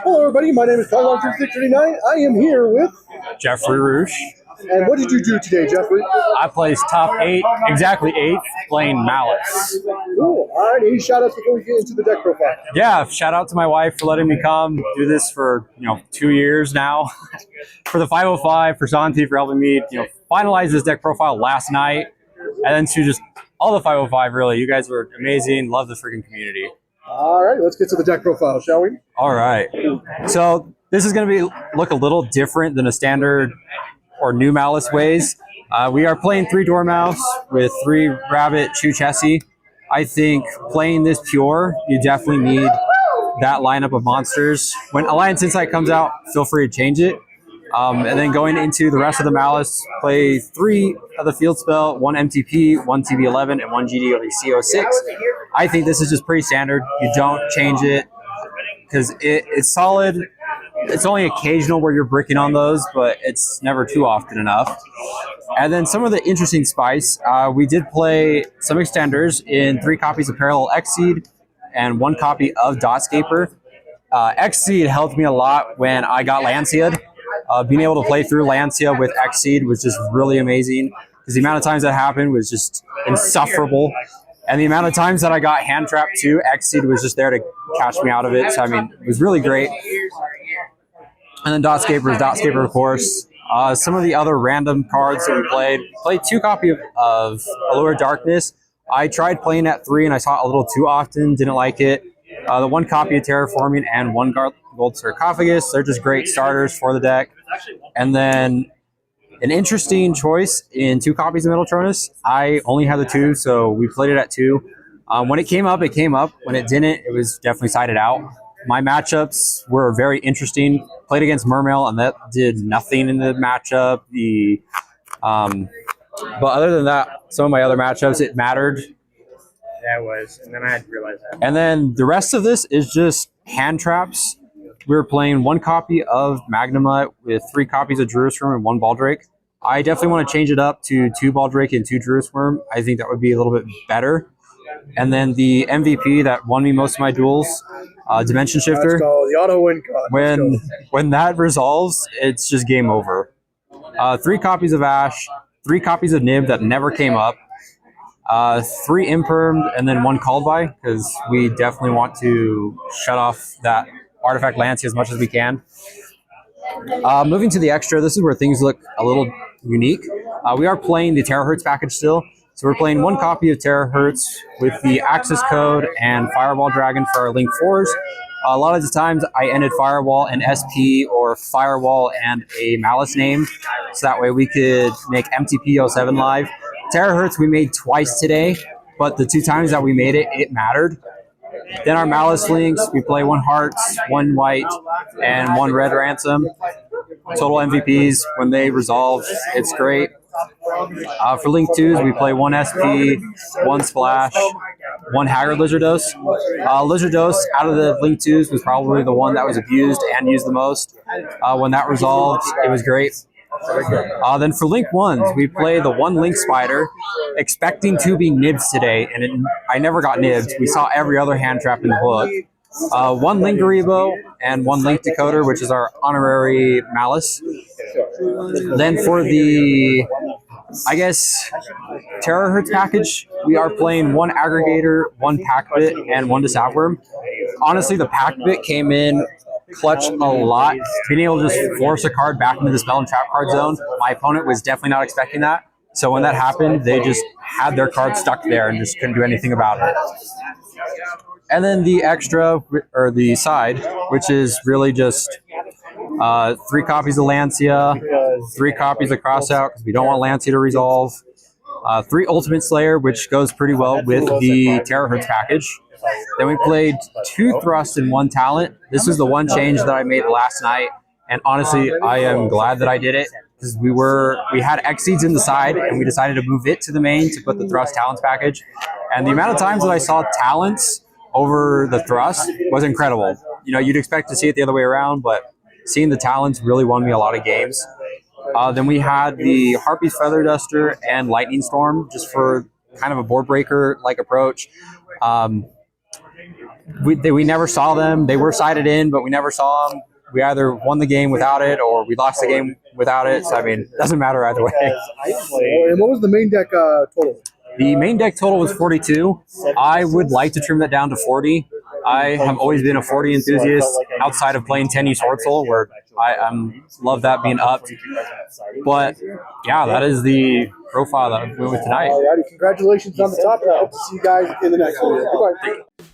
Hello, everybody. My name is Kyle639. I am here with. Jeffery Ruesch. And what did you do today, Jeffrey? I placed top 8, exactly 8th, playing Maliss. Cool. All right. Any shout outs before we get into the deck profile? Yeah, shout out to my wife for letting me come do this for 2 years now. For the 505, for Santi for helping me finalize this deck profile last night, and then to just all the 505. Really, you guys were amazing. Love the freaking community. All right, let's get to the deck profile, shall we? All right. So this is going to look a little different than a standard or new Maliss ways. We are playing 3 Dormouse with 3 Rabbit Chew Chessie. I think playing this pure, you definitely need that lineup of monsters. When Alliance Insight comes out, feel free to change it. And then going into the rest of the Maliss, play 3 of the field spell, 1 MTP, 1 TB11, and 1 GD CO6. I think this is just pretty standard. You don't change it because it's solid. It's only occasional where you're bricking on those, but it's never too often enough. And then some of the interesting spice, we did play some extenders in 3 copies of Parallel Xseed and 1 copy of Dotscaper. Xseed helped me a lot when I got Lancia'd. Being able to play through Lancia with Xseed was just really amazing because the amount of times that happened was just insufferable. And the amount of times that I got hand trapped too, Xseed was just there to catch me out of it. So, I mean, it was really great. And then Dotscaper is Dotscaper, of course. Some of the other random cards that we played 2 copies of Allure Darkness. I tried playing at 3 and I saw it a little too often, didn't like it. The 1 copy of Terraforming and 1 Gold Sarcophagus. They're just great starters for the deck. And then an interesting choice in 2 copies of Metaltronus. I only had the 2, so we played it at 2. When it came up, it came up. When it didn't, it was definitely sided out. My matchups were very interesting. Played against Mermail, and that did nothing in the matchup. But other than that, some of my other matchups, it mattered. And then I had to realize that. And then the rest of this is just hand traps. We were playing 1 copy of Magnemite with 3 copies of Druisworm and 1 Baldrake. I definitely want to change it up to 2 Baldrake and 2 Druisworm. I think that would be a little bit better. And then the MVP that won me most of my duels, Dimension Shifter. Let's go. The auto win card. When that resolves, it's just game over. 3 copies of Ash, 3 copies of Nib that never came up, 3 Impermed, and then 1 Called By, because we definitely want to shut off that Artifact Lancia as much as we can. Moving to the extra, this is where things look a little unique. We are playing the Terahertz package still. So we're playing 1 copy of Terahertz with the Access Code and Fireball Dragon for our Link 4s. A lot of the times I ended Firewall and SP or Firewall and a Maliss name. So that way we could make MTP 07 live. Terahertz we made twice today, but the 2 times that we made it, it mattered. Then our Maliss links, we play 1 Hearts, 1 White, and 1 Red Ransom. Total MVPs, when they resolve, it's great. For Link 2s, we play 1 SP, 1 Splash, 1 Haggard Lizardos. Lizardos, out of the Link 2s, was probably the one that was abused and used the most. When that resolved, it was great. Then for Link 1s, we play the 1 Link Spider, expecting to be nibs today, and I never got nibbed. We saw every other hand trap in the book. 1 Link Garibo and 1 Link Decoder, which is our honorary Maliss. Then for the, Terahertz package, we are playing 1 Aggregator, 1 Packbit, and 1 Disabworm. Honestly, the Packbit came in clutch a lot. Being able to just force a card back into the spell and trap card zone, my opponent was definitely not expecting that. So when that happened, they just had their card stuck there and just couldn't do anything about it. And then the extra, or the side, which is really just 3 copies of Lancia, 3 copies of Crossout, because we don't want Lancia to resolve, 3 Ultimate Slayer, which goes pretty well with the Terahertz package. Then we played 2 Thrust and 1 Talent. This was the 1 change that I made last night, and honestly, I am glad that I did it, because we had Xseeds in the side, and we decided to move it to the main to put the Thrust Talents package. And the amount of times that I saw Talents over the Thrust was incredible. You'd expect to see it the other way around, but seeing the Talents really won me a lot of games. Then we had the Harpy's Feather Duster and Lightning Storm, just for kind of a board breaker like approach. we never saw them. They were sided in, but we never saw them. We either won the game without it or we lost the game without it. So, I mean, it doesn't matter either way. And what was the main deck total? The main deck total was 42. I would like to trim that down to 40. I have always been a 40 enthusiast outside of playing 10 Sword Soul, where I love that being upped. But, yeah, that is the profile that we went with tonight. Alrighty, congratulations on the top. I hope to see you guys in the next video. Goodbye.